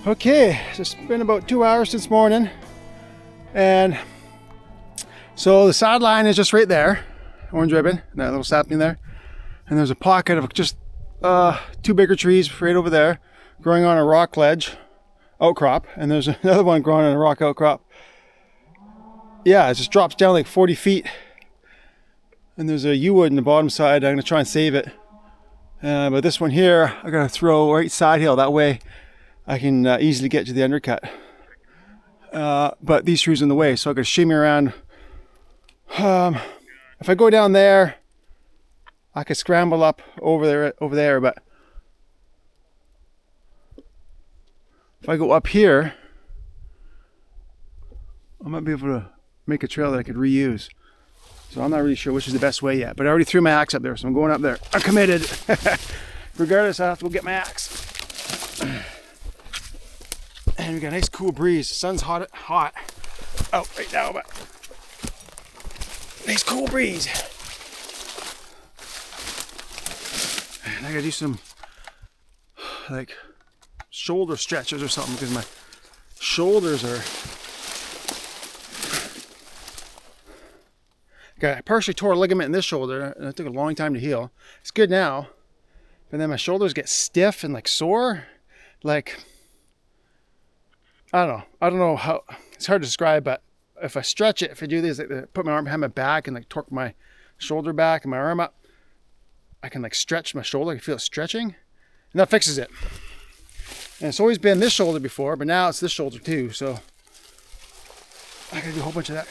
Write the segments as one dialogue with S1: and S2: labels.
S1: Okay, so it's been about 2 hours since morning, and so the sideline is just right there, orange ribbon, that little sapling there, and there's a pocket of just two bigger trees right over there, growing on a rock ledge outcrop, and there's another one growing on a rock outcrop. Yeah, it just drops down like 40 feet, and there's a yew-wood in the bottom side. I'm gonna try and save it, but this one here, I gotta throw right side hill, that way I can easily get to the undercut. But these trees are in the way, so I could shimmy around. If I go down there, I could scramble up over there, but if I go up here, I might be able to make a trail that I could reuse. So I'm not really sure which is the best way yet, but I already threw my axe up there, so I'm going up there. I'm committed. Regardless, I have to go get my axe. And we got a nice cool breeze. The sun's hot out right now, but nice cool breeze. And I gotta do some like shoulder stretches or something because my shoulders are. I partially tore a ligament in this shoulder, and it took a long time to heal. It's good now, but then my shoulders get stiff and like sore, like. I don't know how, it's hard to describe, but if I stretch it, if I do this, like put my arm behind my back and like torque my shoulder back and my arm up, I can like stretch my shoulder. I can feel it stretching, and that fixes it. And it's always been this shoulder before, but now it's this shoulder too. So I gotta do a whole bunch of that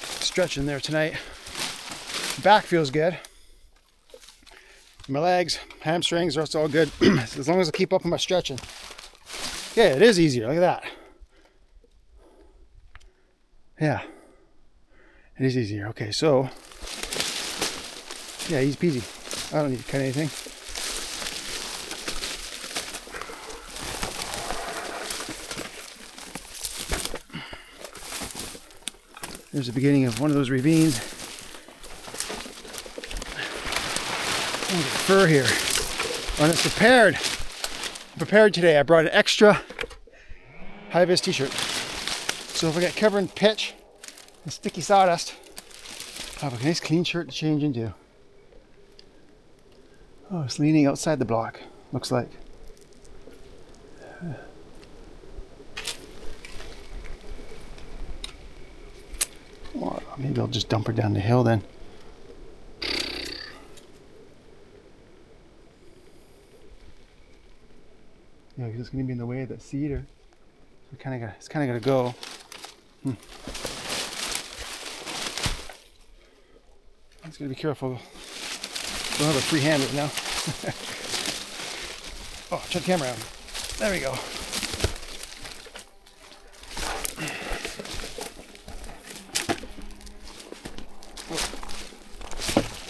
S1: stretching there tonight. Back feels good. My legs, hamstrings, that's all good. As long as I keep up on my stretching. Yeah, it is easier. Look at that. Yeah, it is easier. Okay, so yeah, easy peasy. I don't need to cut anything. There's the beginning of one of those ravines. Look at the fur here. And it's prepared today. I brought an extra high-vis t-shirt. So if I get covered in pitch and sticky sawdust, I have a nice clean shirt to change into. Oh, it's leaning outside the block, looks like. Well, maybe I'll just dump her down the hill then. Yeah, because it's going to be in the way of that cedar. So it's kind of got to go. I'm just going to be careful. Don't have a free hand right now. Oh, turn the camera around. There we go.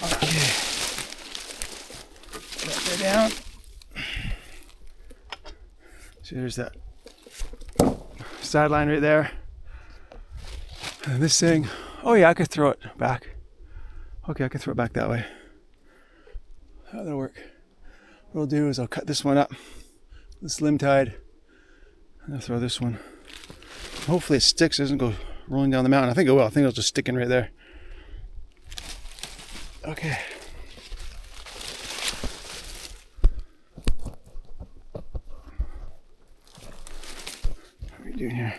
S1: Okay. Let that down. So there's that sideline right there. And this thing, oh yeah, I could throw it back. Okay, I can throw it back that way. That'll work. What I'll do is I'll cut this one up, the slim tide, and I'll throw this one. Hopefully it sticks, it doesn't go rolling down the mountain. I think it will. I think it'll just stick in right there. Okay. What are we doing here?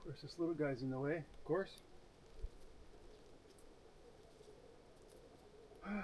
S1: Of course, this little guy's in the way, of course.
S2: Ah!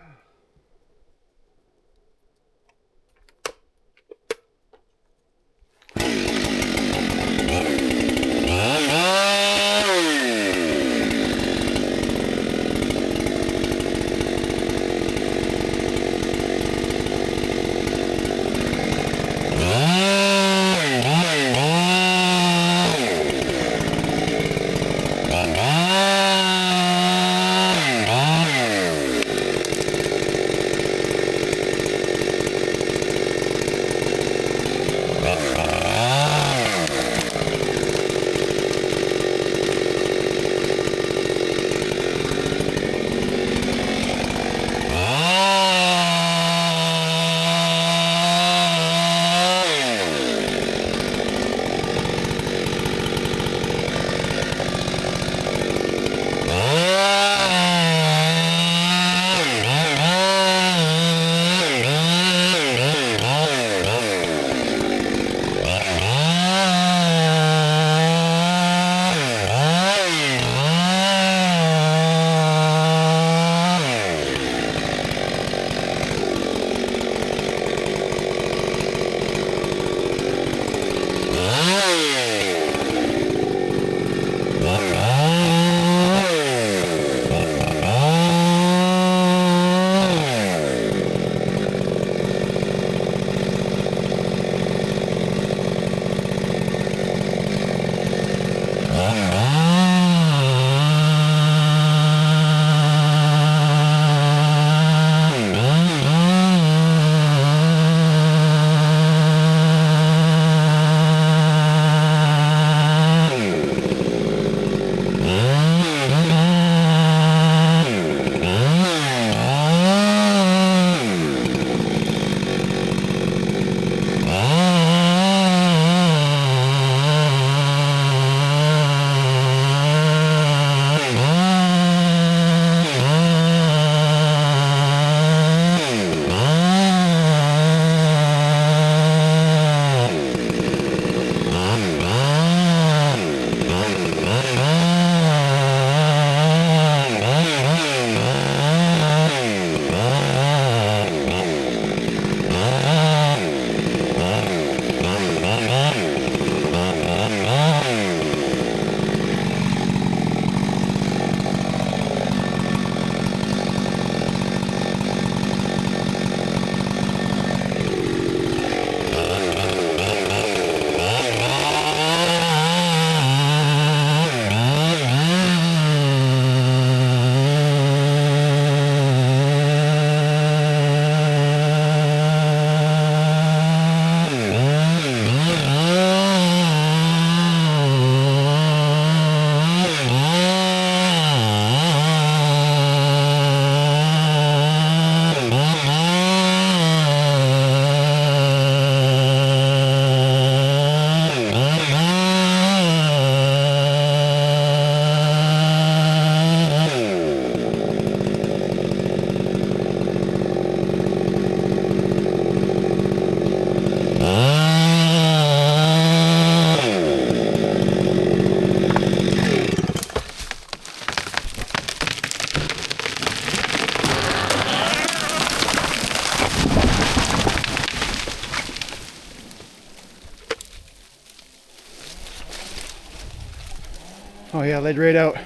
S1: Oh yeah, laid right out.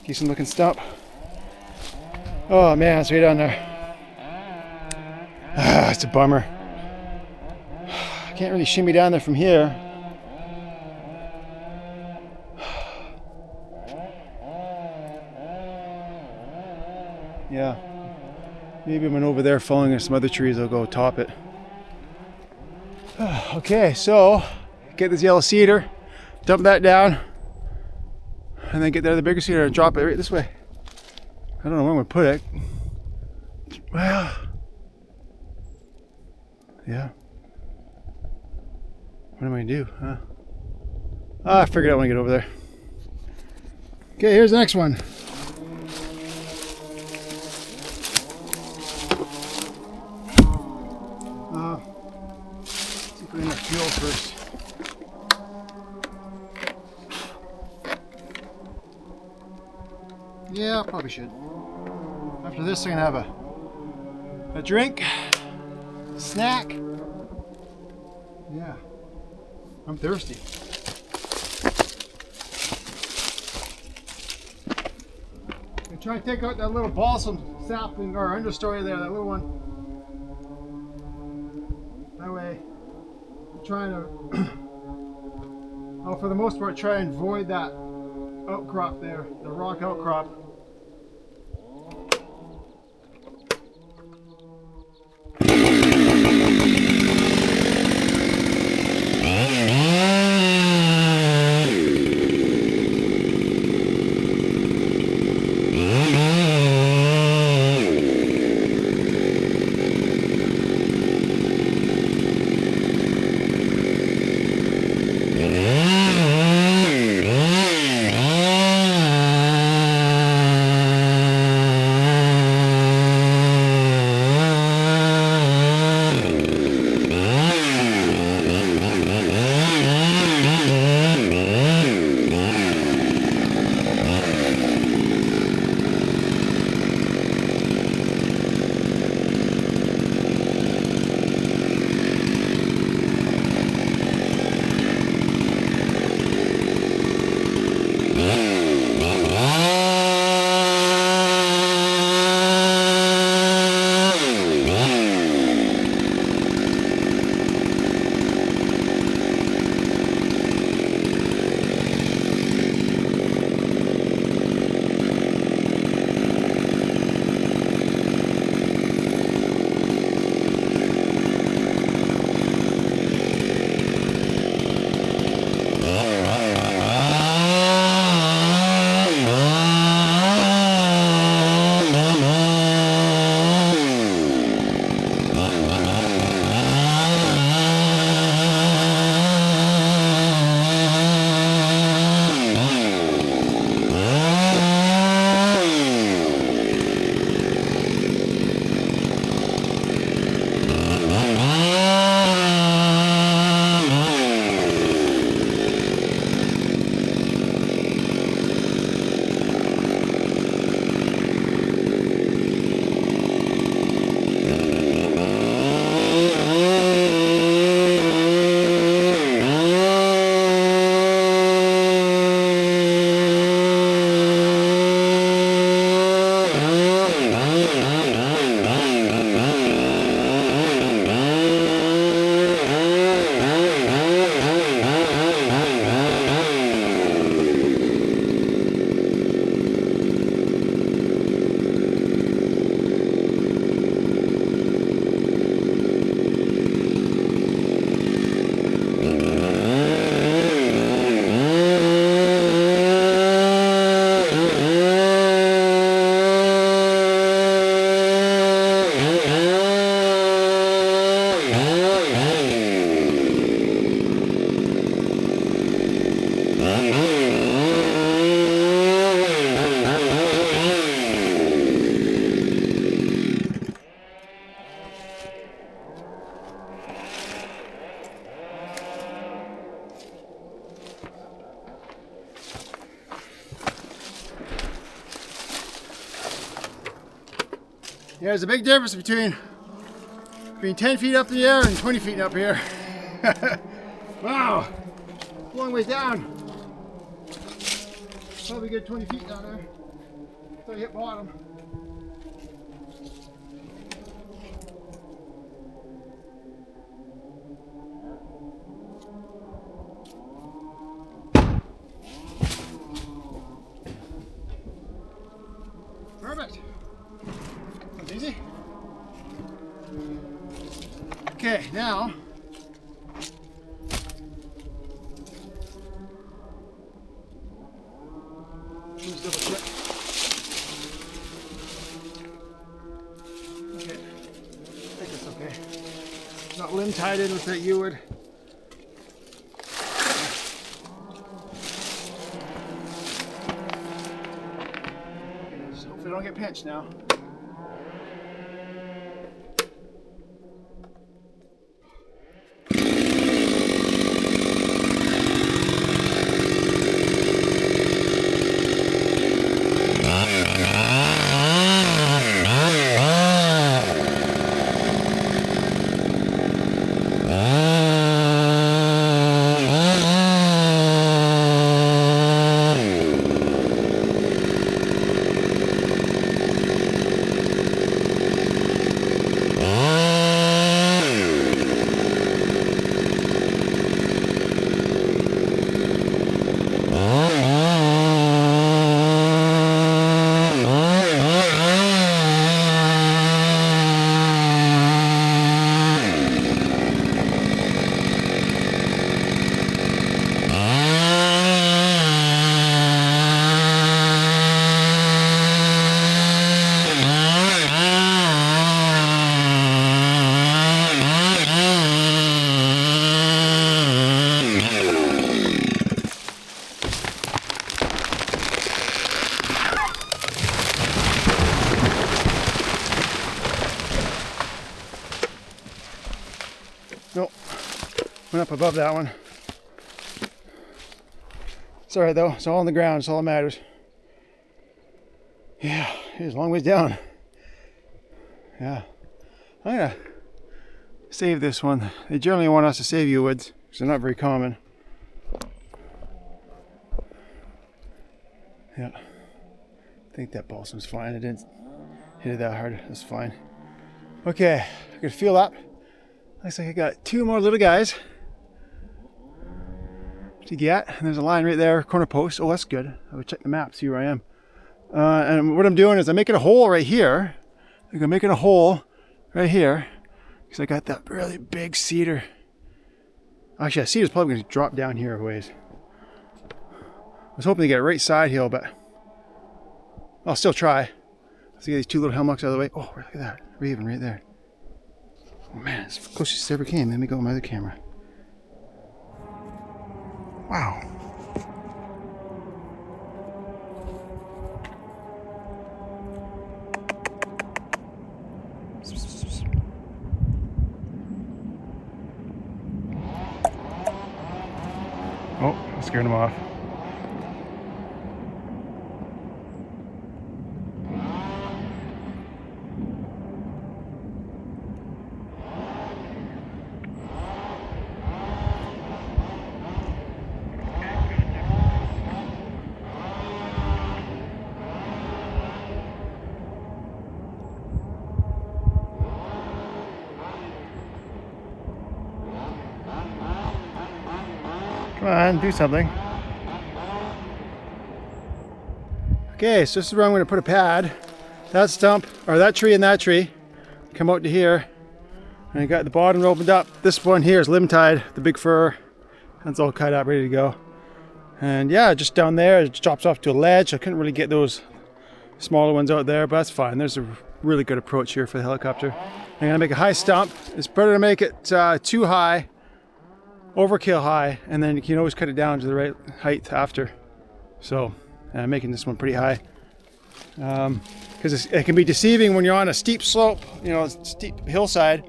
S1: Decent looking stump. Oh man, it's way down there. Ah, it's a bummer. I can't really shimmy down there from here. Yeah. Maybe when over there falling in some other trees, I'll go top it. Okay, so get this yellow cedar, dump that down, and then get the other bigger cedar and drop it right this way. I don't know where I'm gonna put it. Well, yeah. What am I gonna do? Huh? I figured out when I get over there. Okay, here's the next one. Let's put in the fuel first. Yeah, probably should. After this, I'm gonna have a drink, snack. Yeah, I'm thirsty. I'm trying to take out that little balsam sapling or understory there, that little one. That way, I'm trying to, well, for the most part, try and avoid that outcrop there, the rock outcrop. there's a big difference between 10 feet up in the air and 20 feet up here. Wow, long ways down. Probably a good 20 feet down there until I hit bottom. Perfect. That's easy. Okay, now just double check. Okay, I think it's okay. It's not limb tied in with that you would. Just hopefully I don't get pinched now. Nope, went up above that one. It's alright though, it's all on the ground, it's all that matters. Yeah, it's a long ways down. Yeah, I'm gonna save this one. They generally want us to save U-woods, because they're not very common. Yeah, I think that balsam's fine. I didn't hit it that hard, that's fine. Okay, I can feel up. Looks like I got two more little guys to get. And there's a line right there, corner post. Oh, that's good. I would check the map, see where I am. And what I'm doing is I'm making a hole right here. I'm making a hole right here because I got that really big cedar. Actually, that cedar's probably going to drop down here a ways. I was hoping to get a right side hill, but I'll still try. Let's get these two little hemlocks out of the way. Oh, look at that. Raven right there. Oh man, it's the closest it's ever came. Let me go with my other camera. Wow. Oh, I scared him off. Come on, do something. Okay, so this is where I'm going to put a pad. That stump, or that tree and that tree, come out to here. And I got the bottom opened up. This one here is limb tied, the big fir. That's all cut up, ready to go. And yeah, just down there, it drops off to a ledge. I couldn't really get those smaller ones out there, but that's fine. There's a really good approach here for the helicopter. I'm going to make a high stump. It's better to make it too high, overkill high, and then you can always cut it down to the right height after. So I'm making this one pretty high because it can be deceiving when you're on a steep slope, you know, steep hillside,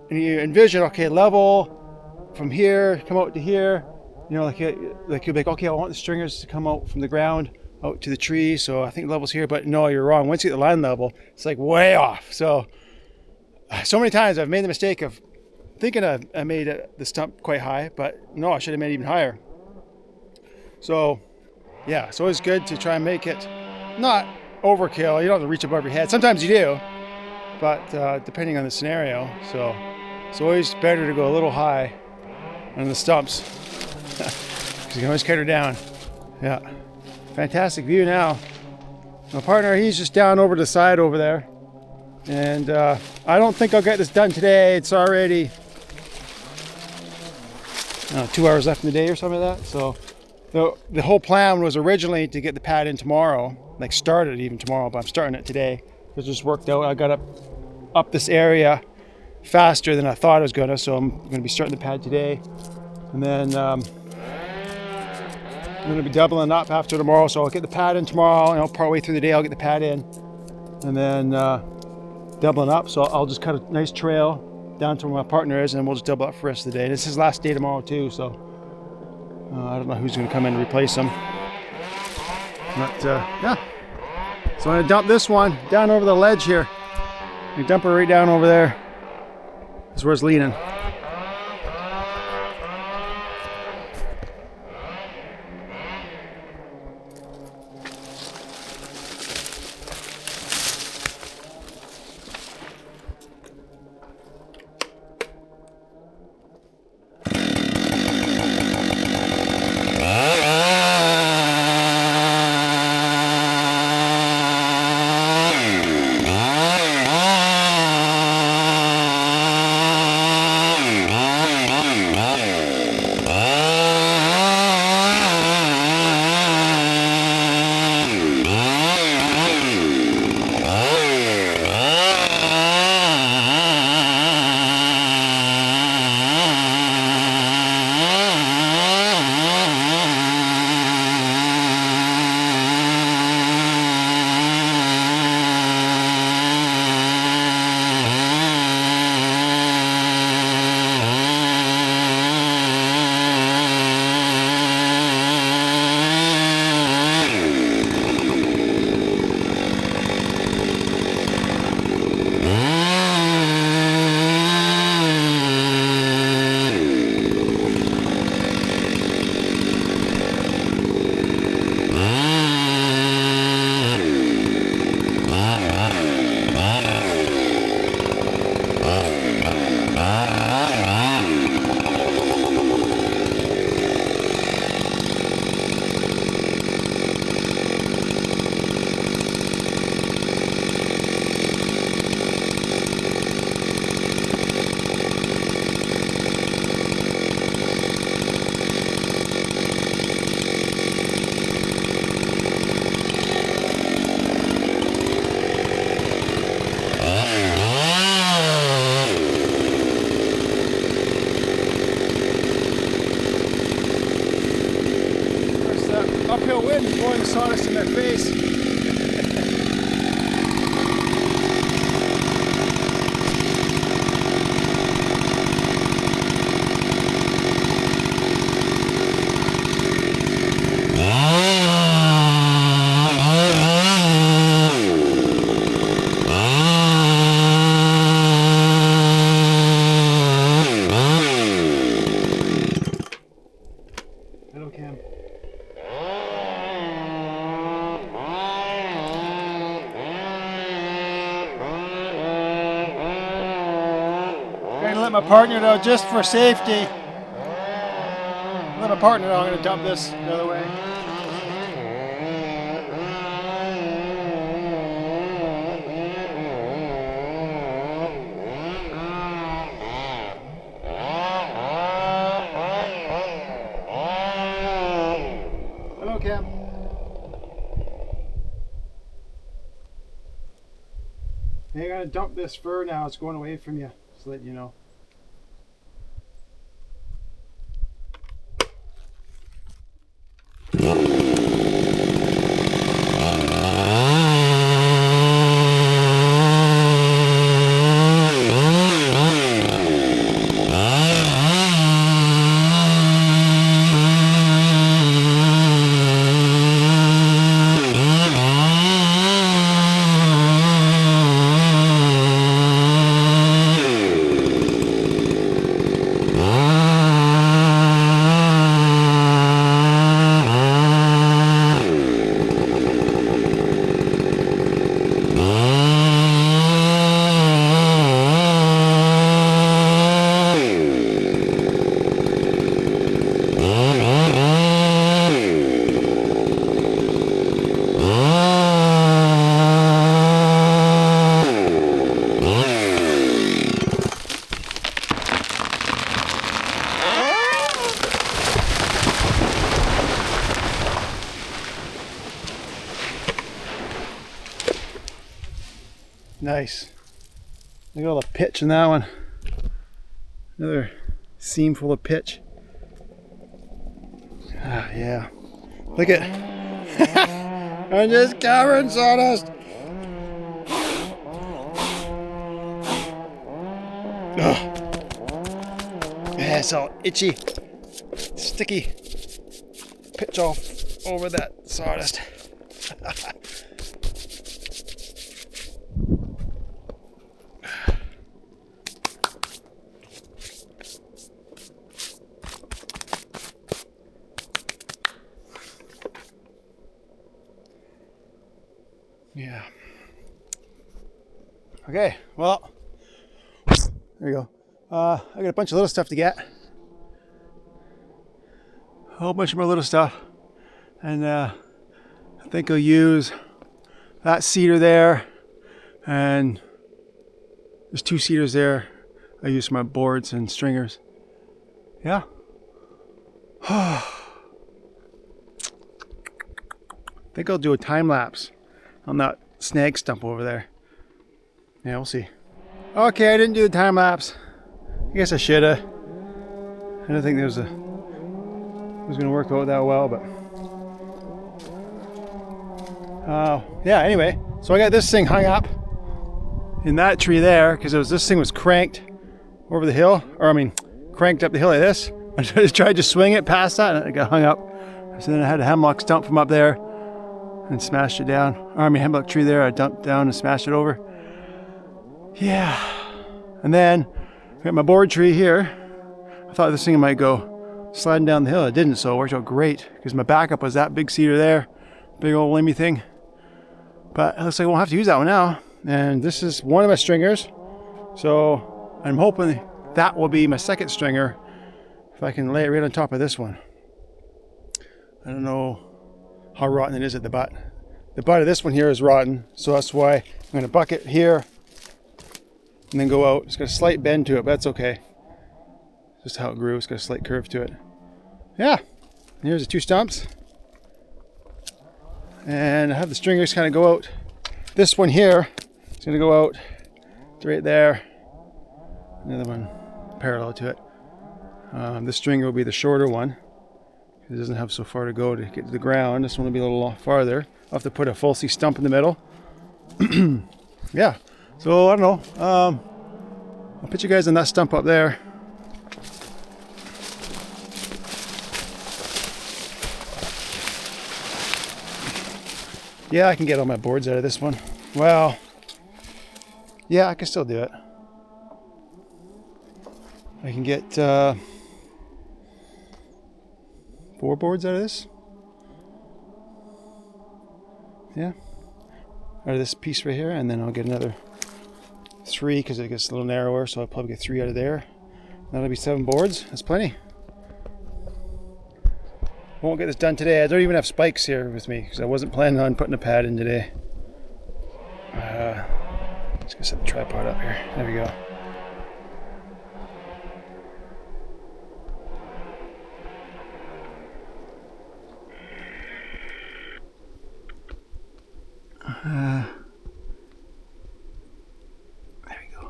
S1: and you envision, okay, level from here, come out to here, you know, like you'll be like, okay, I want the stringers to come out from the ground out to the tree. So I think the level's here, but no, you're wrong. Once you get the line level, it's like way off. So many times I've made the mistake of thinking I made the stump quite high, but no, I should have made it even higher. So yeah, it's always good to try and make it not overkill. You don't have to reach above your head. Sometimes you do, but depending on the scenario. So it's always better to go a little high on the stumps because you can always cut her down. Yeah, fantastic view now. My partner, he's just down over the side over there. And I don't think I'll get this done today. It's already 2 hours left in the day or something like that. So the whole plan was originally to get the pad in tomorrow, like started even tomorrow, but I'm starting it today. It just worked out. I got up this area faster than I thought I was gonna, so I'm gonna be starting the pad today. And then I'm gonna be doubling up after tomorrow, so I'll get the pad in tomorrow, and partway through the day I'll get the pad in. And then doubling up, so I'll just cut a nice trail down to where my partner is, and we'll just double up for the rest of the day. And it's his last day tomorrow too, so I don't know who's going to come in and replace him. But yeah, so I'm going to dump this one down over the ledge here. I dump her right down over there. That's where it's leaning. Uphill wind blowing the sawdust in their face. Hello, Cam. I'm gonna let my partner know just for safety. Let my partner know I'm gonna dump this the other way. Hello, Cam. Hey, I'm gonna dump this fur now. It's going away from you. Just to let you know. Nice. Look at all the pitch in that one. Another seam full of pitch. Ah, yeah. Look at I'm just covered in sawdust. Ugh. Yeah, it's all itchy, sticky. Pitch off over that sawdust. Yeah. Okay, well, there you go. I got a bunch of little stuff to get. A whole bunch more little stuff. And I think I'll use that cedar there. And there's 2 cedars there. I use for my boards and stringers. Yeah. I think I'll do a time lapse on that snag stump over there. Yeah, we'll see. Okay, I didn't do the time lapse. I guess I should have. I don't think it was going to work out that well, but yeah. Anyway, so I got this thing hung up in that tree there because this thing was cranked over the hill, or I mean, cranked up the hill like this. I just tried to swing it past that, and it got hung up. So then I had a hemlock stump from up there and smashed it down. Hemlock tree there. I dumped down and smashed it over. Yeah, and then I got my board tree here. I thought this thing might go sliding down the hill. It didn't, so it worked out great because my backup was that big cedar there, big old limbey thing. But it looks like I won't have to use that one now. And this is one of my stringers, so I'm hoping that will be my second stringer if I can lay it right on top of this one. I don't know how rotten it is at the butt. The butt of this one here is rotten, so that's why I'm going to buck it here and then go out. It's got a slight bend to it, but that's okay. Just how it grew. It's got a slight curve to it. Yeah, here's the 2 stumps. And I have the stringers kind of go out. This one here is going to go out to right there. Another one parallel to it. This stringer will be the shorter one. It doesn't have so far to go to get to the ground. This one will be a little farther. I'll have to put a falsy stump in the middle. Yeah, so I don't know. I'll put you guys on that stump up there. Yeah, I can get all my boards out of this one. Well, yeah, I can still do it. I can get 4 boards out of this. Yeah, out of this piece right here, and then I'll get another 3 because it gets a little narrower, so I'll probably get 3 out of there. That'll be 7 boards. That's plenty. Won't get this done today. I don't even have spikes here with me because I wasn't planning on putting a pad in today. Just gonna set the tripod up here. There we go. There we go.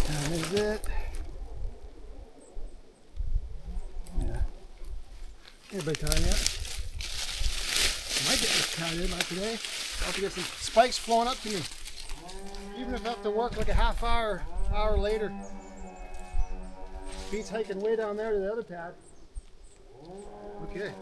S1: That is it. Yeah. Everybody time yet? I might get this tied in like today. I'll have to get some spikes flowing up to me. Even if I have to work like a half hour later. Beats hiking way down there to the other pad. Okay.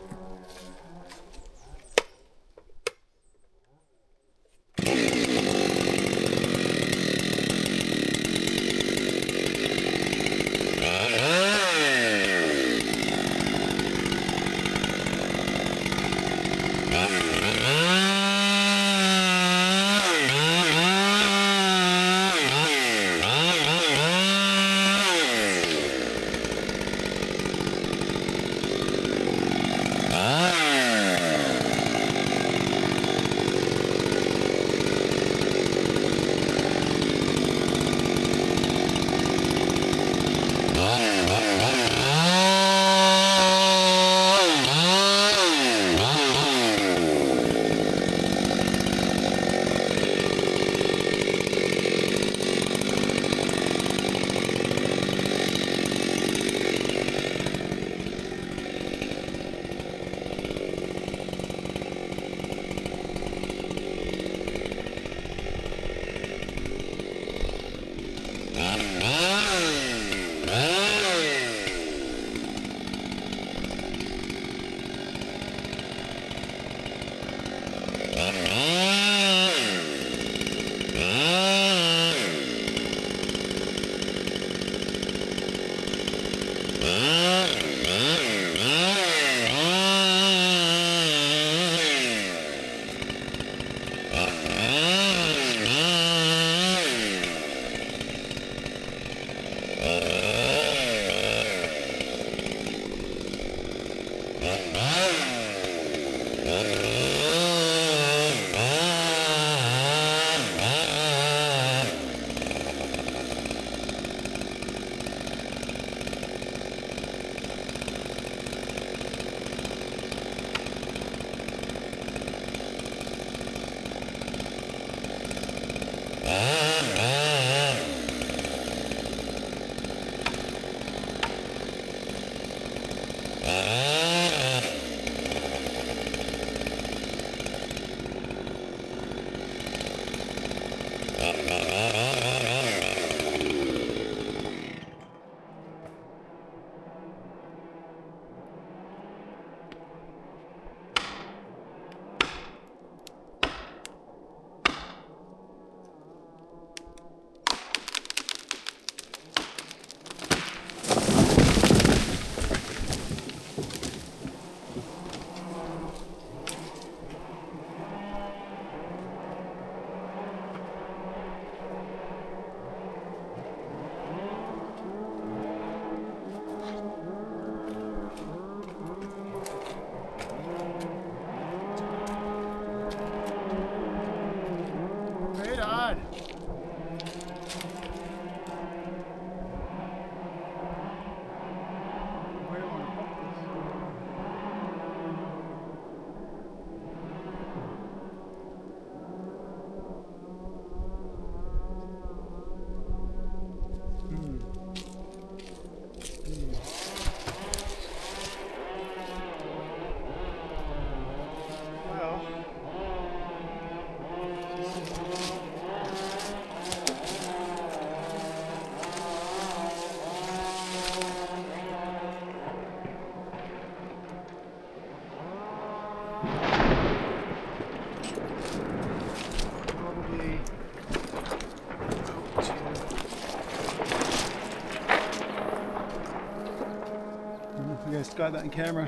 S1: Got that on camera.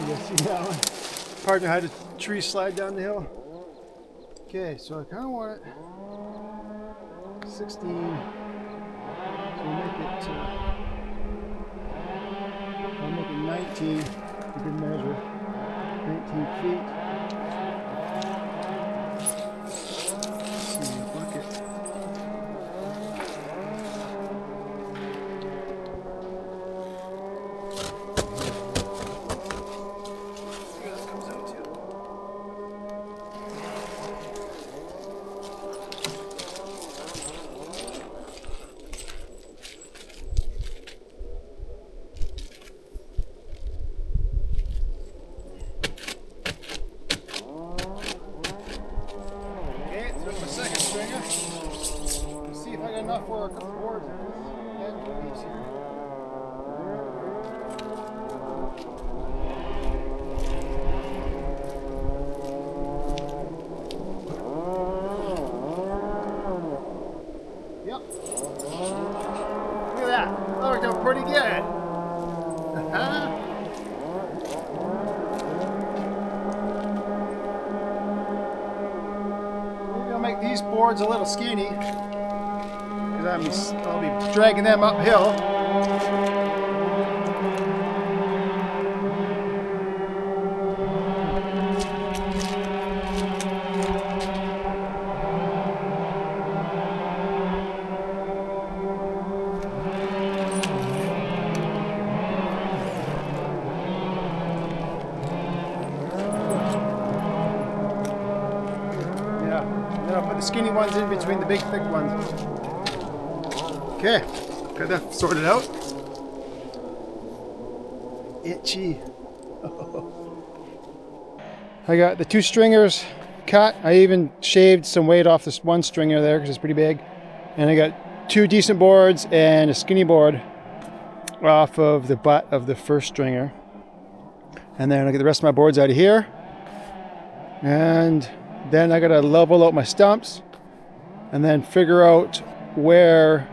S1: You guys see that one? Partner had a tree slide down the hill. Okay, so I kind of want it 16. So we'll make it 19. You can measure 19 feet. Let's see, bucket. Enough for a couple boards and piece here. Yep. Look at that. That worked out pretty good. Maybe I'll make these boards a little skinny. I'll be dragging them uphill. Yeah, then I'll put the skinny ones in between the big thick ones. Okay, got that sorted out. Itchy. I got the 2 stringers cut. I even shaved some weight off this 1 stringer there because it's pretty big. And I got 2 decent boards and a skinny board off of the butt of the first stringer. And then I get the rest of my boards out of here. And then I gotta level out my stumps and then figure out where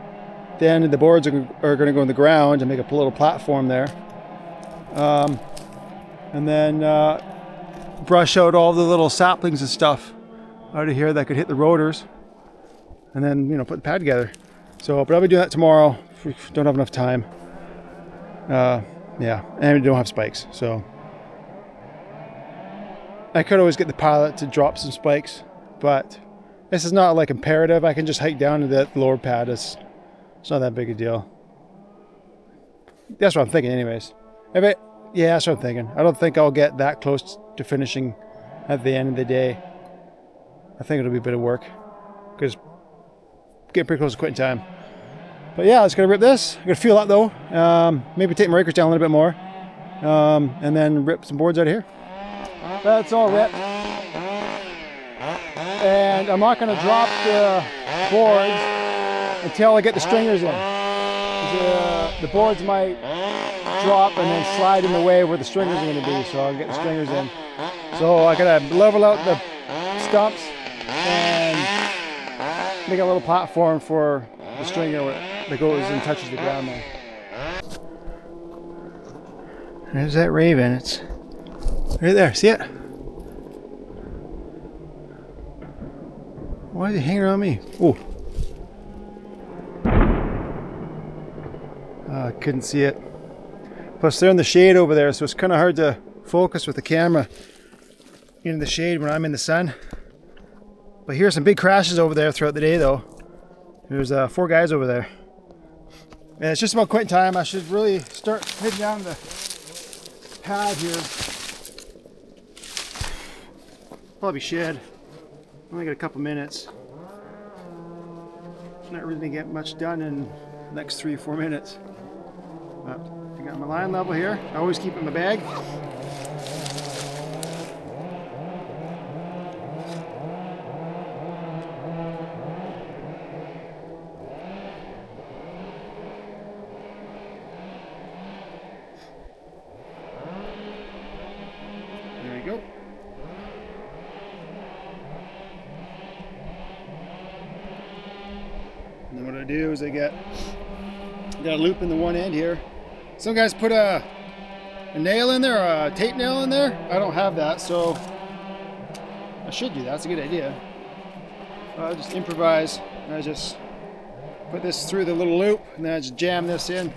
S1: then the boards are going to go in the ground and make a little platform there. And then brush out all the little saplings and stuff out of here that could hit the rotors, and then, you know, put the pad together. So, but I'll be doing that tomorrow if we don't have enough time. Yeah, and we don't have spikes, so I could always get the pilot to drop some spikes, but this is not like imperative. I can just hike down to that lower pad. It's not that big a deal. That's what I'm thinking anyways. Yeah, that's what I'm thinking. I don't think I'll get that close to finishing at the end of the day. I think it'll be a bit of work because getting pretty close to quitting time. But yeah, let's go rip this. I'm gonna fuel up though. Maybe take my breakers down a little bit more, and then rip some boards out of here. That's all ripped. And I'm not gonna drop the boards until I get the stringers in. The boards might drop and then slide in the way where the stringers are gonna be, so I'll get the stringers in. So I gotta level out the stumps and make a little platform for the stringer that goes and touches the ground there. There's that raven. It's right there. See it? Why is he hanging around me? Oh. I couldn't see it. Plus they're in the shade over there, so it's kind of hard to focus with the camera in the shade when I'm in the sun. But here's some big crashes over there throughout the day though. There's 4 guys over there. And it's just about quitting time. I should really start heading down the pad here. Probably should. Only got a couple minutes. Not really gonna get much done in the next 3 or 4 minutes. But I got my line level here. I always keep it in my bag. There we go. And then what I do is I got a loop in the one end here. Some guys put a nail in there, or a tape nail in there. I don't have that, so I should do that. That's a good idea. I'll just improvise. And I just put this through the little loop, and then I just jam this in.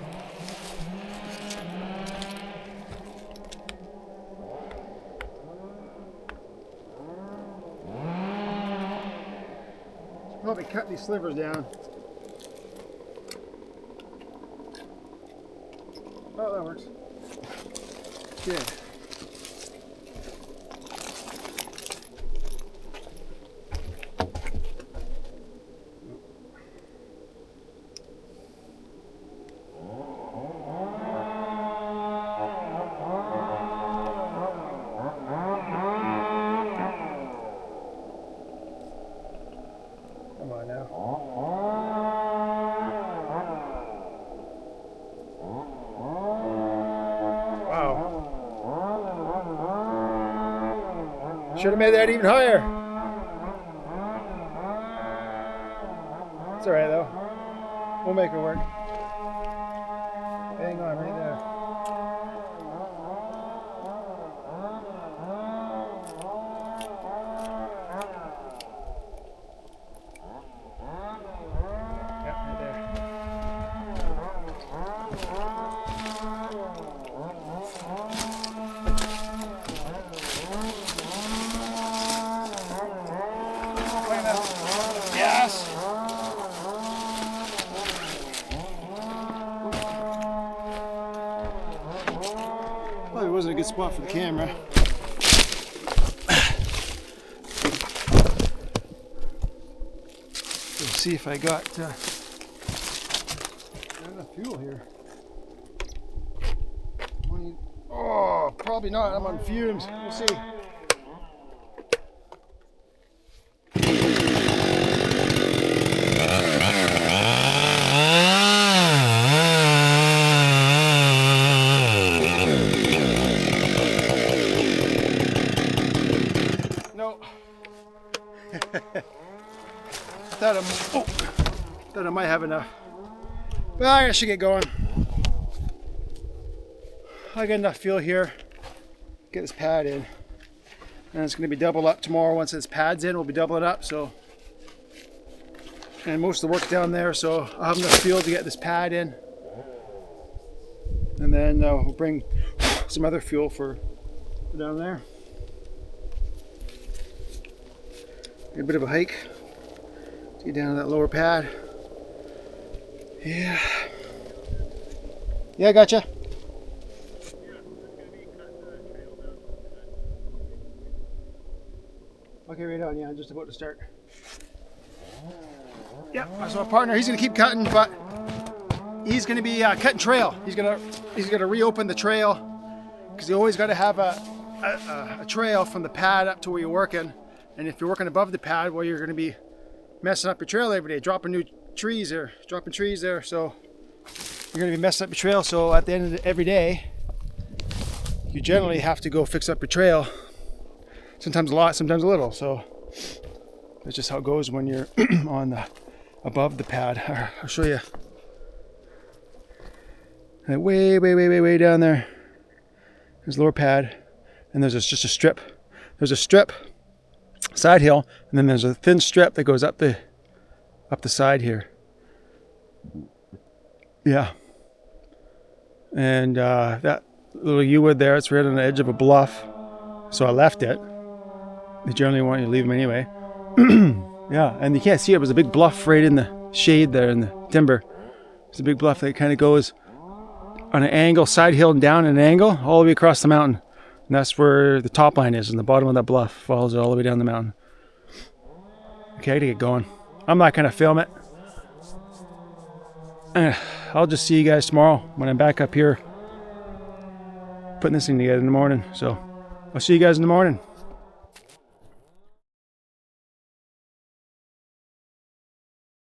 S1: Probably cut these slivers down. Oh, that works. Good. Come on now. Should have made that even higher. It's alright though. We'll make it work. Hang on right there. Yep, right there. Yes. Probably wasn't a good spot for the camera. Let's see if I got enough fuel here. Oh, probably not. I'm on fumes. We'll see. Thought I might have enough. But I should get going. I got enough fuel here. Get this pad in. And it's going to be doubled up tomorrow. Once this pad's in, we'll be doubling it up. So, and most of the work's down there, so I'll have enough fuel to get this pad in. And then we'll bring some other fuel for down there. A bit of a hike to get down to that lower pad. Yeah. Yeah, I gotcha. Okay, right on. Yeah, I'm just about to start. Yeah, so my partner, he's gonna keep cutting, but he's gonna be cutting trail. He's gonna reopen the trail because you always got to have a trail from the pad up to where you're working. And if you're working above the pad, well, you're gonna be messing up your trail every day, dropping trees there. So you're gonna be messing up your trail. So at the end of every day, you generally have to go fix up your trail. Sometimes a lot, sometimes a little. So that's just how it goes when you're on the above the pad. I'll show you. And way down there, there's the lower pad, and there's just a strip. There's a strip, side hill, and then there's a thin strip that goes up the side here. Yeah. And that little yew-wood there, it's right on the edge of a bluff, so I left it. They generally want you to leave them anyway. Yeah, and you can't see it. It was a big bluff right in the shade there in the timber. It's a big bluff that kind of goes on an angle, side hill and down an angle, all the way across the mountain. And that's where the top line is, and the bottom of that bluff follows it all the way down the mountain. Okay, I gotta get going. I'm not gonna film it. I'll just see you guys tomorrow when I'm back up here putting this thing together in the morning. So I'll see you guys in the morning.